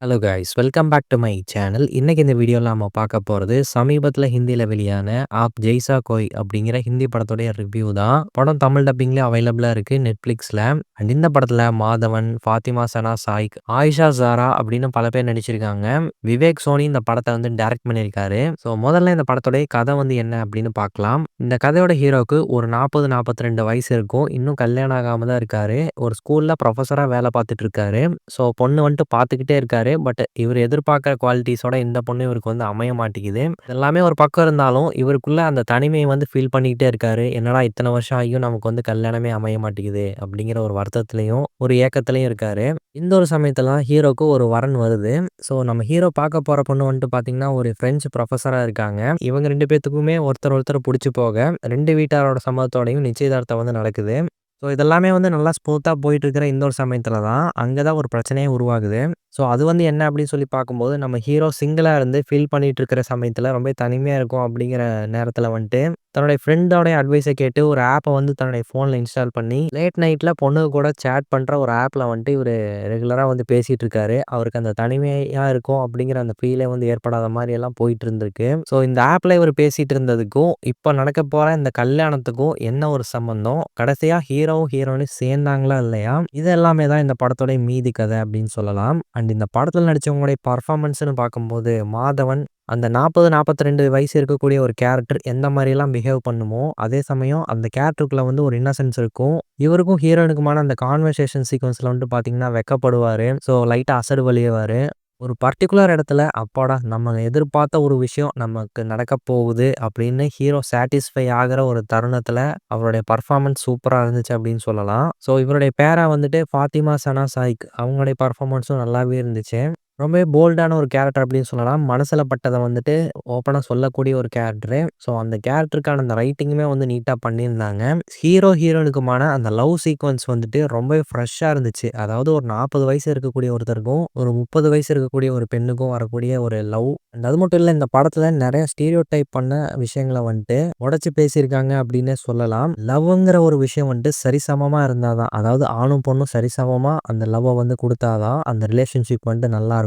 Hello guys welcome back to my channel. இன்னைக்கு இந்த வீடியோவில் நம்ம பார்க்க போகிறது சமீபத்தில் ஹிந்தியில் வெளியான ஆப் ஜெய்சா கோய் அப்படிங்கிற ஹிந்தி படத்துடைய ரிவ்யூ தான். படம் தமிழ் டப்பிங்லேயே அவைலபிளாக இருக்குது நெட்ஃப்ளிக்ஸில். அண்ட் இந்த படத்தில் மாதவன், ஃபாத்திமா சனா சாய்க், ஆயிஷா ஜாரா அப்படின்னு பல பேர் நடிச்சிருக்காங்க. விவேக் சோனி இந்த படத்தை வந்து டைரக்ட் பண்ணியிருக்காரு. ஸோ முதல்ல இந்த படத்துடைய கதை வந்து என்ன அப்படின்னு பார்க்கலாம். இந்த கதையோட ஹீரோக்கு ஒரு 40-42 வயசு இருக்கும். இன்னும் கல்யாணம் ஆகாம தான் இருக்காரு. ஒரு ஸ்கூலில் ப்ரொஃபஸராக வேலை பார்த்துட்டு இருக்காரு. ஸோ பொண்ணு வந்துட்டு பார்த்துக்கிட்டே இருக்காரு. பட் இவர் எதிர்பார்க்குற குவாலிட்டிஸோட இந்த பொண்ணு இவருக்கு வந்து அமைய மாட்டேங்குது. எல்லாமே ஒரு பக்கம் இருந்தாலும் இவருக்குள்ள அந்த தனிமையை வந்து ஃபீல் பண்ணிக்கிட்டே இருக்காரு. என்னடா இத்தனை வருஷம் ஆகியும் நமக்கு வந்து கல்யாணமே அமைய மாட்டேங்குது அப்படிங்கிற ஒரு வருத்தத்திலையும் ஒரு ஏக்கத்திலையும் இருக்காரு. இந்த ஒரு சமயத்துல தான் ஹீரோக்கு ஒரு வரன் வருது. ஸோ நம்ம ஹீரோ பார்க்க போற பொண்ணு வந்துட்டு பார்த்தீங்கன்னா ஒரு பிரெஞ்சு ப்ரொஃபஸரா இருக்காங்க. இவங்க 2 பேத்துக்குமே ஒருத்தர் புடிச்சு போக 2 வீட்டாரோட சம்மதத்தோடையும் நிச்சயதார்த்தம் வந்து நடக்குது. ஸோ இதெல்லாமே வந்து நல்லா ஸ்மூத்தா போயிட்டு இருக்கிற இந்த ஒரு சமயத்துல தான் அங்க தான் ஒரு பிரச்சனையே உருவாகுது. ஸோ அது வந்து என்ன அப்படின்னு சொல்லி பார்க்கும்போது, நம்ம ஹீரோ சிங்கிளா இருந்து ஃபீல் பண்ணிட்டு இருக்கிற சமயத்துல ரொம்ப தனிமையா இருக்கும் அப்படிங்கிற நேரத்துல வந்துட்டு, தன்னுடைய ஃப்ரெண்டோடைய அட்வைஸ கேட்டு ஒரு ஆப்ப வந்து தன்னுடைய ஃபோன்ல இன்ஸ்டால் பண்ணி, லேட் நைட்ல பொண்ணுங்க கூட சேட் பண்ற ஒரு ஆப்ல வந்துட்டு இவரு ரெகுலரா வந்து பேசிட்டு இருக்காரு. அவருக்கு அந்த தனிமையா இருக்கும் அப்படிங்கிற அந்த ஃபீலே வந்து ஏற்படாத மாரி எல்லாம் போயிட்டு இருந்திருக்கு. ஸோ இந்த ஆப்ல இவரு பேசிட்டு இருந்ததுக்கும், இப்ப நடக்கப் போற இந்த கல்யாணத்துக்கும் என்ன ஒரு சம்மந்தம்? கடைசியா ஹீரோவும் ஹீரோயினும் சேர்ந்தாங்களா இல்லையா? இது எல்லாமே தான் இந்த படத்தோட மீதி கதை அப்படின்னு சொல்லலாம். அண்ட் இந்த படத்துல நடிச்சவங்களுடைய பெர்ஃபார்மன்ஸ்ன்னு பார்க்கும்போது, மாதவன் அந்த 40, 42 வயசு இருக்கக்கூடிய ஒரு கேரக்டர் எந்த மாரிலாம் பிஹேவ் பண்ணுமோ, அதே சமயம் அந்த கேரக்டருக்குள்ள வந்து ஒரு இன்னசென்ஸ் இருக்கும். இவருக்கும் ஹீரோயினுக்குமான அந்த கான்வர்சேஷன் சீக்வென்ஸ்ல வந்துட்டு பார்த்தீங்கன்னா வெட்கப்படுவாரு. ஸோ லைட்டா அசடு வழியுவாரு. ஒரு பர்ட்டிகுலர் இடத்துல அப்பாடா! நம்ம எதிர்பார்த்த ஒரு விஷயம் நமக்கு நடக்கப் போகுது அப்படின்னு ஹீரோ சாட்டிஸ்ஃபை ஆகுற ஒரு தருணத்துல அவருடைய பெர்ஃபார்மன்ஸ் சூப்பரா இருந்துச்சு அப்படின்னு சொல்லலாம். ஸோ இவருடைய பேரா வந்துட்டு ஃபாத்திமா சனா சாய்க் அவங்களுடைய பெர்ஃபார்மன்ஸும் நல்லாவே இருந்துச்சு. ரொம்பவே போல்டான ஒரு கேரக்டர் அப்படின்னு சொல்லலாம். மனசுல பட்டத வந்துட்டு ஓப்பனா சொல்லக்கூடிய ஒரு கேரக்டரு. ஸோ அந்த கேரக்டருக்கான அந்த ரைட்டிங்குமே வந்து நீட்டா பண்ணியிருந்தாங்க. ஹீரோ, ஹீரோயினுக்குமான அந்த லவ் சீக்வென்ஸ் வந்துட்டு ரொம்பவே ஃப்ரெஷ்ஷா இருந்துச்சு. அதாவது ஒரு 40 வயசு இருக்கக்கூடிய ஒருத்தருக்கும், ஒரு 30 வயசு இருக்கக்கூடிய ஒரு பெண்ணுக்கும் வரக்கூடிய ஒரு லவ். அண்ட் அது மட்டும் இல்ல இந்த படத்துல நெறைய ஸ்டீரியோடைப் பண்ண விஷயங்கள வந்துட்டு உடைச்சு பேசியிருக்காங்க அப்படின்னே சொல்லலாம். லவ்வுங்கிற ஒரு விஷயம் வந்துட்டு சரிசமமா இருந்தா தான், அதாவது ஆணும் பொண்ணும் சரிசமமா அந்த லவ்வ வந்து குடுத்தா தான் அந்த ரிலேஷன்ஷிப் வந்துட்டு நல்லாருக்கும்.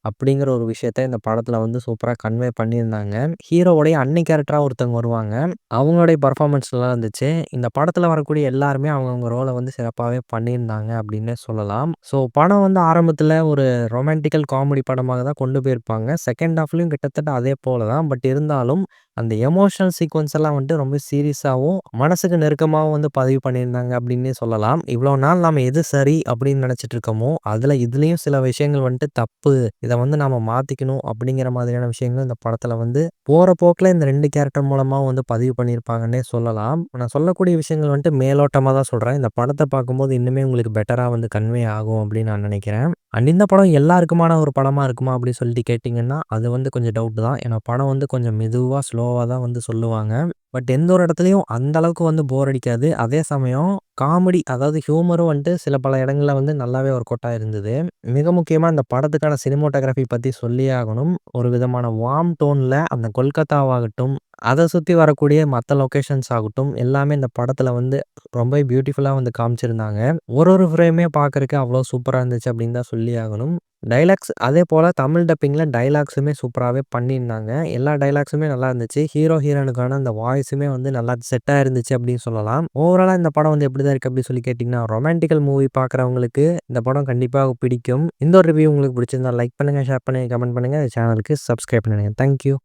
அப்படிங்கிற ஒரு விஷயத்த இந்த படத்துல வந்து சூப்பரா கன்வே பண்ணியிருந்தாங்க. ஹீரோவுடைய அண்ணி கேரக்டரா ஒருத்தவங்க வருவாங்க. அவங்களுடைய பெர்ஃபார்மன்ஸ் நல்லா இருந்துச்சு. இந்த படத்துல வரக்கூடிய எல்லாருமே அவங்கவங்க ரோல வந்து சிறப்பாவே பண்ணியிருந்தாங்க அப்படின்னே சொல்லலாம். ஸோ படம் வந்து ஆரம்பத்துல ஒரு ரொமான்டிக்கல் காமெடி படமாக தான் கொண்டு போயிருப்பாங்க. செகண்ட் ஹாஃப்லயும் கிட்டத்தட்ட அதே போல தான். பட் இருந்தாலும் அந்த எமோஷனல் சீக்வென்ஸ் எல்லாம் வந்துட்டு ரொம்ப சீரியஸாவும், மனசுக்கு நெருக்கமாவும் வந்து பதிவு பண்ணியிருந்தாங்க அப்படின்னே சொல்லலாம். இவ்வளோ நாள் நாம எது சரி அப்படின்னு நினைச்சிட்டு இருக்கோமோ, இதுலயும் சில விஷயங்கள் வந்துட்டு தப்பு. இத வந்து நாம மாத்திக்கணும் அப்படிங்கிற மாதிரியான விஷயங்கள் இந்த படத்துல வந்து போற போக்குல இந்த 2 கேரக்டர் மூலமா வந்து பதிவு பண்ணியிருப்பாங்கன்னே சொல்லலாம். நான் சொல்லக்கூடிய விஷயங்கள் வந்துட்டு மேலோட்டமா தான் சொல்றேன். இந்த படத்த பார்க்கும்போது இன்னுமே உங்களுக்கு பெட்டரா வந்து கன்வே ஆகும் அப்படின்னு நான் நினைக்கிறேன். அண்ட் இந்த படம் எல்லாருக்குமான ஒரு படமா இருக்குமா அப்படின்னு சொல்லிட்டு கேட்டீங்கன்னா, அது வந்து கொஞ்சம் டவுட் தான். ஏன்னா படம் வந்து கொஞ்சம் மெதுவா, ஸ்லோவா தான் வந்து சொல்லுவாங்க. பட் எந்த ஒரு இடத்துலயும் அந்த அளவுக்கு வந்து போர் அடிக்காது. அதே சமயம் காமெடி அதாவது ஹியூமரும் வந்துட்டு சில பல இடங்கள்ல வந்து நல்லாவே ஒர்க் அவுட் ஆயிருந்தது. மிக முக்கியமா இந்த படத்துக்கான சினிமாட்டோகிராஃபி பத்தி சொல்லியே ஆகணும். ஒரு விதமான வார்ம் டோன்ல அந்த கொல்கத்தாவாகட்டும், அத சுத்தி வரக்கூடிய மத்த லொகேஷன்ஸ் ஆகட்டும், எல்லாமே இந்த படத்துல வந்து ரொம்ப பியூட்டிஃபுல்லா வந்து காமிச்சிருந்தாங்க. ஒரு ஒரு ஃப்ரேமே பார்க்கறக்கு அவ்வளோ சூப்பரா இருந்துச்சு அப்படின்னு தான் சொல்லி ஆகணும். டயலாக்ஸ் அதே போல தமிழ் டப்பிங்ல டயலாக்ஸுமே சூப்பராவே பண்ணியிருந்தாங்க. எல்லா டயலாக்ஸுமே நல்லா இருந்துச்சு. ஹீரோ, ஹீரோயினுக்கான அந்த வாய்ஸுமே வந்து நல்லா செட்டா இருந்துச்சு அப்படின்னு சொல்லலாம். ஓவராலா இந்த படம் வந்து எப்படிதான் இருக்கு அப்படின்னு சொல்லி கேட்டீங்கன்னா, ரொமான்டிக்கல் மூவி பார்க்குறவங்களுக்கு இந்த படம் கண்டிப்பா பிடிக்கும். இந்த ஒரு ரிவ்யூ உங்களுக்கு பிடிச்சிருந்தா லைக் பண்ணுங்க, ஷேர் பண்ணுங்க, கமெண்ட் பண்ணுங்க. சேனலுக்கு சப்ஸ்கிரைப் பண்ணுங்க. Thank you.